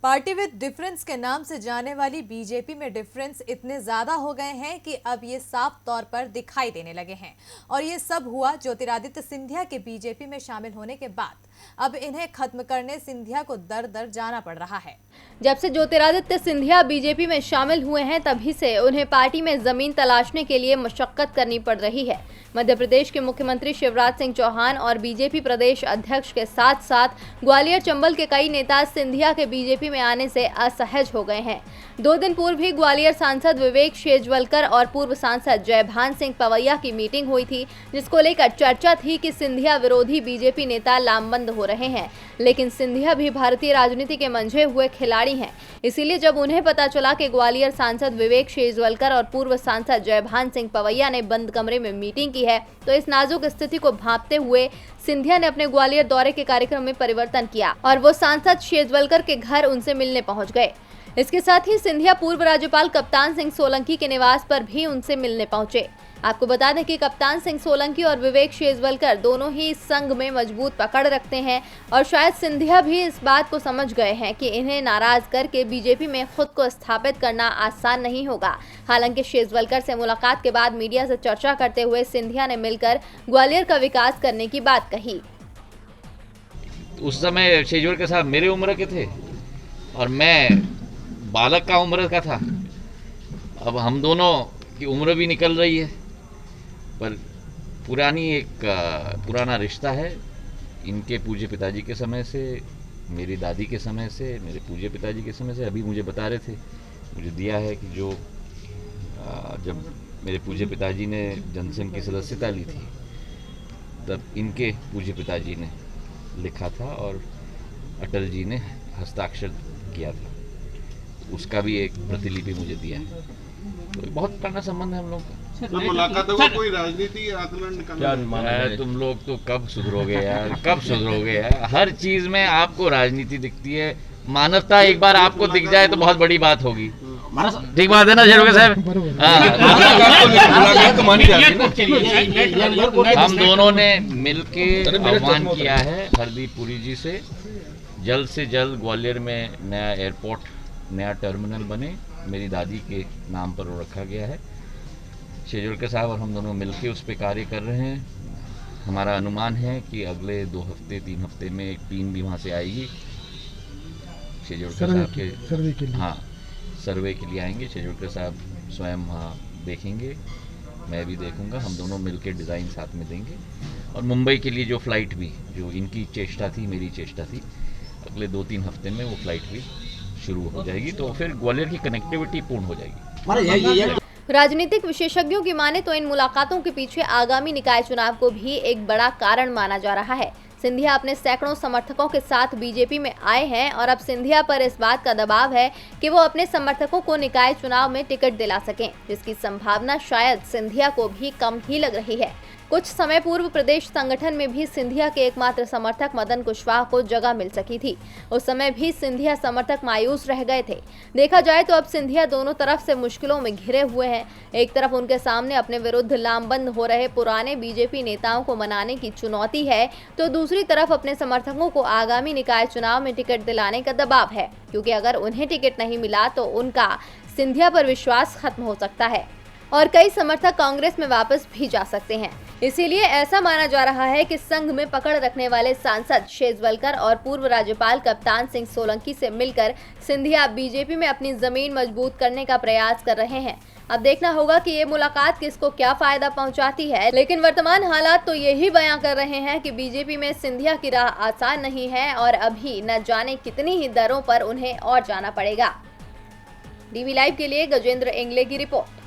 Party with difference के नाम से जाने वाली बीजेपी में डिफरेंस इतने ज्यादा हो गए हैं कि अब ये साफ तौर पर दिखाई देने लगे हैं। और ये सब हुआ ज्योतिरादित्य सिंधिया के बीजेपी में शामिल होने के बाद। अब इन्हें खत्म करने सिंधिया को दर दर जाना पड़ रहा है। जब से ज्योतिरादित्य सिंधिया बीजेपी में शामिल हुए हैं तभी से उन्हें पार्टी में जमीन तलाशने के लिए मशक्कत करनी पड़ रही है। मध्य प्रदेश के मुख्यमंत्री शिवराज सिंह चौहान और बीजेपी प्रदेश अध्यक्ष के साथ साथ ग्वालियर चंबल के कई नेता सिंधिया के बीजेपी में आने से असहज हो गए हैं। 2 दिन पूर्व भी ग्वालियर सांसद विवेक शेजवलकर और पूर्व सांसद जयभान सिंह पवैया की मीटिंग हुई थी, जिसको लेकर चर्चा थी कि सिंधिया विरोधी बीजेपी नेता लामबंद हो रहे हैं। लेकिन सिंधिया भी भारतीय राजनीति के मंझे हुए खिलाड़ी हैं, इसीलिए जब उन्हें पता चला कि ग्वालियर सांसद विवेक शेजवलकर और पूर्व सांसद जयभान सिंह पवैया ने बंद कमरे में मीटिंग की है, तो इस नाजुक स्थिति को भांपते हुए सिंधिया ने अपने ग्वालियर दौरे के कार्यक्रम में परिवर्तन किया और वो सांसद शेजवलकर के घर उनसे मिलने पहुंच गए। इसके साथ ही सिंधिया पूर्व राज्यपाल कप्तान सिंह सोलंकी के निवास पर भी उनसे मिलने पहुंचे। आपको बता दें कि कप्तान सिंह सोलंकी और विवेक शेजवलकर दोनों ही संघ में मजबूत पकड़ रखते हैं और शायद सिंधिया भी इस बात को समझ गए हैं कि इन्हें नाराज करके बीजेपी में खुद को स्थापित करना आसान नहीं होगा। हालांकि शेजवलकर से मुलाकात के बाद मीडिया से चर्चा करते हुए सिंधिया ने मिलकर ग्वालियर का विकास करने की बात कही। उस समय शेजवलकर साहब मेरे उम्र के थे और मैं बालक का उम्र का था। अब हम दोनों की उम्र भी निकल रही है, पर पुराना रिश्ता है। इनके पूज्य पिताजी के समय से, मेरी दादी के समय से, मेरे पूज्य पिताजी के समय से। अभी मुझे बता रहे थे, मुझे दिया है कि जो जब मेरे पूज्य पिताजी ने जनसंघ की सदस्यता ली थी तब इनके पूज्य पिताजी ने लिखा था और अटल जी ने हस्ताक्षर किया था। उसका भी एक प्रतिलिपि मुझे दिया है। तो बहुत पुराना संबंध है हम लोग का। तो मुलाकातों का कोई राजनीति आंदोलन निकालना, तुम लोग तो कब सुधरोगे यार, कब सुधरोगे यार। हर चीज में आपको राजनीति दिखती है। मानवता एक बार आपको दिख जाए तो बहुत बड़ी बात होगी। ठीक बात है ना शेजवलकर साहब? हम दोनों ने मिलके आह्वान किया है हरदीप पुरी जी से जल्द ग्वालियर में नया एयरपोर्ट, नया टर्मिनल बने। मेरी दादी के नाम पर वो रखा गया है। शेजवलकर साहब और हम दोनों मिलके उस पर कार्य कर रहे हैं। हमारा अनुमान है कि अगले 2 हफ्ते 3 हफ्ते में एक टीम भी वहाँ से आएगी शेजवलकर साहब के सर्वे के लिए। हाँ, सर्वे के लिए आएंगे। शेजवलकर साहब स्वयं वहाँ देखेंगे, मैं भी देखूंगा। हम दोनों मिलके डिज़ाइन साथ में देंगे। और मुंबई के लिए जो फ्लाइट भी, जो इनकी चेष्टा थी, मेरी चेष्टा थी, अगले 2-3 हफ्ते में वो फ्लाइट भी शुरू हो जाएगी, तो फिर ग्वालियर की कनेक्टिविटी पूर्ण हो जाएगी। राजनीतिक विशेषज्ञों की माने तो इन मुलाकातों के पीछे आगामी निकाय चुनाव को भी एक बड़ा कारण माना जा रहा है। सिंधिया अपने सैकड़ों समर्थकों के साथ बीजेपी में आए हैं और अब सिंधिया पर इस बात का दबाव है कि वो अपने समर्थकों को निकाय चुनाव में टिकट दिला सकें, जिसकी संभावना शायद सिंधिया को भी कम ही लग रही है। कुछ समय पूर्व प्रदेश संगठन में भी सिंधिया के एकमात्र समर्थक मदन कुशवाहा को जगह मिल सकी थी। उस समय भी सिंधिया समर्थक मायूस रह गए थे। देखा जाए तो अब सिंधिया दोनों तरफ से मुश्किलों में घिरे हुए हैं। एक तरफ उनके सामने अपने विरुद्ध लामबंद हो रहे पुराने बीजेपी नेताओं को मनाने की चुनौती है, तो दूसरी तरफ अपने समर्थकों को आगामी निकाय चुनाव में टिकट दिलाने का दबाव है, क्योंकि अगर उन्हें टिकट नहीं मिला तो उनका सिंधिया पर विश्वास खत्म हो सकता है और कई समर्थक कांग्रेस में वापस भी जा सकते हैं। इसीलिए ऐसा माना जा रहा है कि संघ में पकड़ रखने वाले सांसद शेजवलकर और पूर्व राज्यपाल कप्तान सिंह सोलंकी से मिलकर सिंधिया बीजेपी में अपनी जमीन मजबूत करने का प्रयास कर रहे हैं। अब देखना होगा कि ये मुलाकात किसको क्या फायदा पहुंचाती है, लेकिन वर्तमान हालात तो यही बयां कर रहे हैं कि बीजेपी में सिंधिया की राह आसान नहीं है और अभी न जाने कितनी ही दरों पर उन्हें और जाना पड़ेगा। डीवी लाइव के लिए गजेंद्र एंगले की रिपोर्ट।